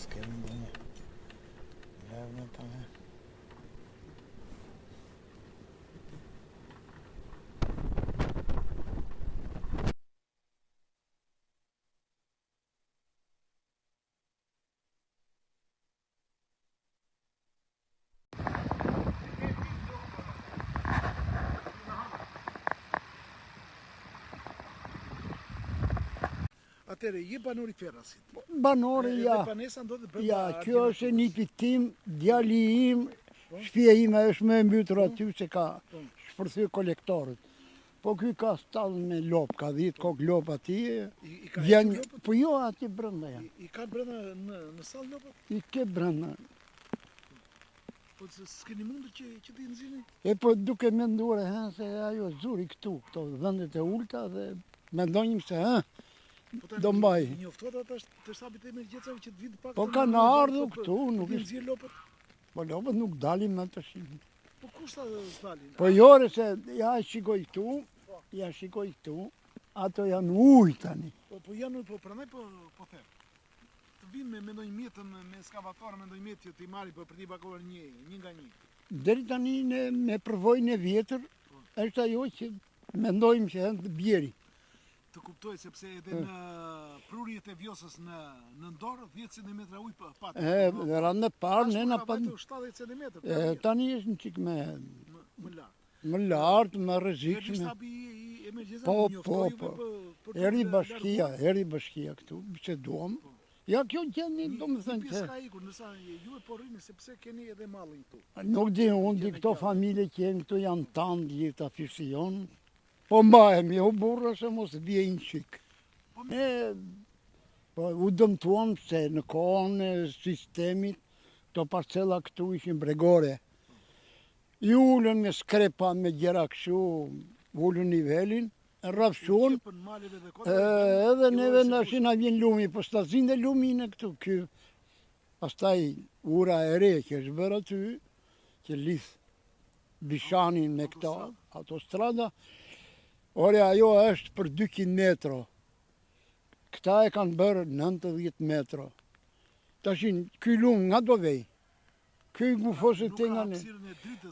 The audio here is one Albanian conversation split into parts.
S'kem ndonjë levnë të me. Atere, je banori Ferrasit. Banori, ja. Banesa ndodhet brenda. Ja, kjo është e nipit tim, djali im, shtëpia ime është më e mbytur aty se ka shpërthy kolektorët. Po ky ka stallën me lop, ka 10 kokë lop aty. I ka Vjen, hequr lopët? po jo aty brenda janë. I ka brenda në sallë lopët? I ke brenda. Po s'keni mundur që t'i nxjini? E po duke menduar se ajo zuri këtu, këto vendet e ulta dhe mendojmë se do mbaj. Njoftuat ata të shtapit e emergjencave që të vinë pak. Po kanë ardhur këtu, nuk është nxjerr lopët. Po lopët nuk dalin me të shimin. Po kush ta dalin? Po jore se ja shikoj këtu, ato janë ujë tani. Po janë po prandaj po them. Të vinë me ndonjë mjetën me ekskavator, me ndonjë mjet që t'i marrin për t'i paguar një nga një. Deri tani me përvojën e vjetër është ajo që mendojmë që të bjeri. Të kuptoj sepse edhe në prurjet e Vjosës në Ndorë 10 cm ujë patë. Rande parë ne na pa 70 cm. Tani është një çik më lart. Më lartë, më rrezikshme. Shtabi i emergjencave Po. Eri bashkia këtu, që duam. Ja kjo gjeni, domethënë se s'ka ikur, nësa ju e po rrini sepse keni edhe mallin këtu. Nuk di, unë di këto familje që jenë këtu janë tanë gjitha fision. Po mbahemi, o burra se mos vje një qik. Po u dëmtuam se në kohën e sistemit, të parcela këtu ishin bregore. I ullën me skrepa, me gjera këshu, ullën nivelin, rrafshun, edhe neve nashin a vjen lumi, po stazin dhe lumin e këtu, kjo. Pastaj ura e re që është bërë aty, që lith Bishanin me këta, autostrada, ore ajo është për 200 metro. Këta e kanë bërë 90 metro. Tashin, ky lumë nga do vej? Ky gufoset të nga ne.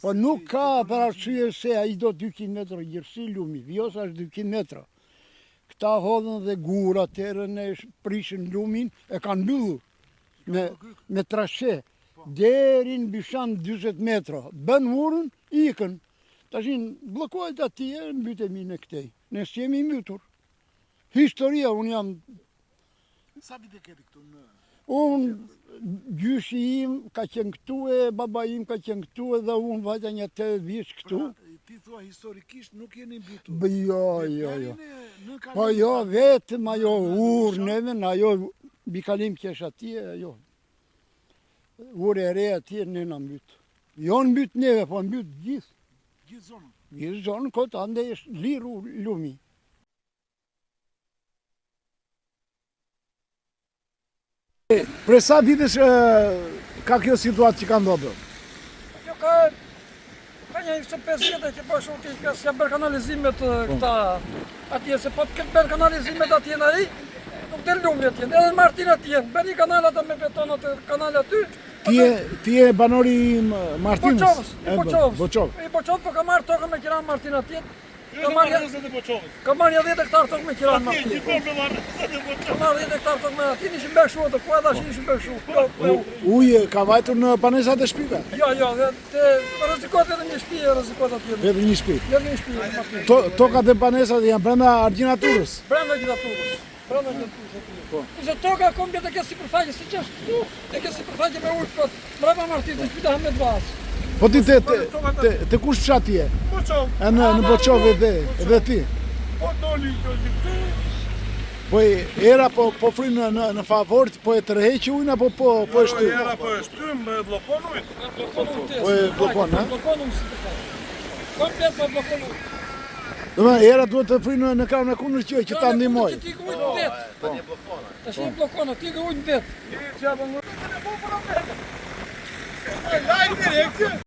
Po nuk ka për arsye se a i do 200 metro gjërësi lumi. Vjosa është 200 metro. Këta hodhën dhe gura terën e prishën lumin, e kanë mbyllur me trashe. Deri në Bishan 20 metro. Bën urën, ikën. Tashin, blokohet atje, mbytemi në këtej. Ne s'jemi mbytur. Historia, unë jam... Sa vite keti këtu në... Unë, gjyshi im ka qenë këtu e baba im ka qenë këtu edhe unë vajta një 80 vjeç këtu. Ti thua historikisht nuk jeni mbytur. Jo. Po jo, vetëm ajo urnëven, ajo bikalim kesh atje, ajo. Ure e re atje në në mbyt. Jo në mbyt neve, po në mbyt gjithë. Gjithë zonën? Gjithë zonën, këtë ande është liru lumi. Pre sa vitesh ka kjo situatë që ka ndodhur? Kjo ka një 25 vite që po shuti ka s'ka bërë kanalizimet këta atje, se po të këtë bërë kanalizimet atje në ai, nuk del lumi atje, edhe në Martin atje, bërë një kanal ata me beton atë kanal aty. Ti je banori Martinës? I Boqovës. Boqovë. I Boqovë po ka marrë tokën me Kiran Martin atje. Ka marrë 10 hektar tokë me Kiran Martin. Ka marrë 10 hektar tokë me atje, ishin beshu atë, po edhe ishin beshu. Ujë ka vajtur në panesat e shtëpive? Jo, rrezikohet edhe një shtëpi, rrezikohet atje. Edhe një shtëpi? Jo, një shtëpi. Tokat e panesat janë brenda argjinaturës? Brenda argjinaturës. Se toka kombjet e ke sipërfaqe, si që është këtu, e ke sipërfaqe me ujë, po mbrapa Martinit, në shtëpita Hamet Vaz. Po ti te kush fshat je? Boqovë. Në Boqovë edhe ti? Po doli këtu. Po era po frinë në favorit, po e tërheqi ujnë apo po e shtyp? Era po e shtyp, me blokon ujnë. Po e blokon, ha? Blokon ujnë sipërfaqe. Komplet po blokon ujnë. Domethënë era duhet të frinë në krahun e kundërt që ta ndihmoj. Ti ke ujnë det. Tani blokon. Tash e blokon, ti ke ujnë det. Ti çfarë bën? Ai direkt.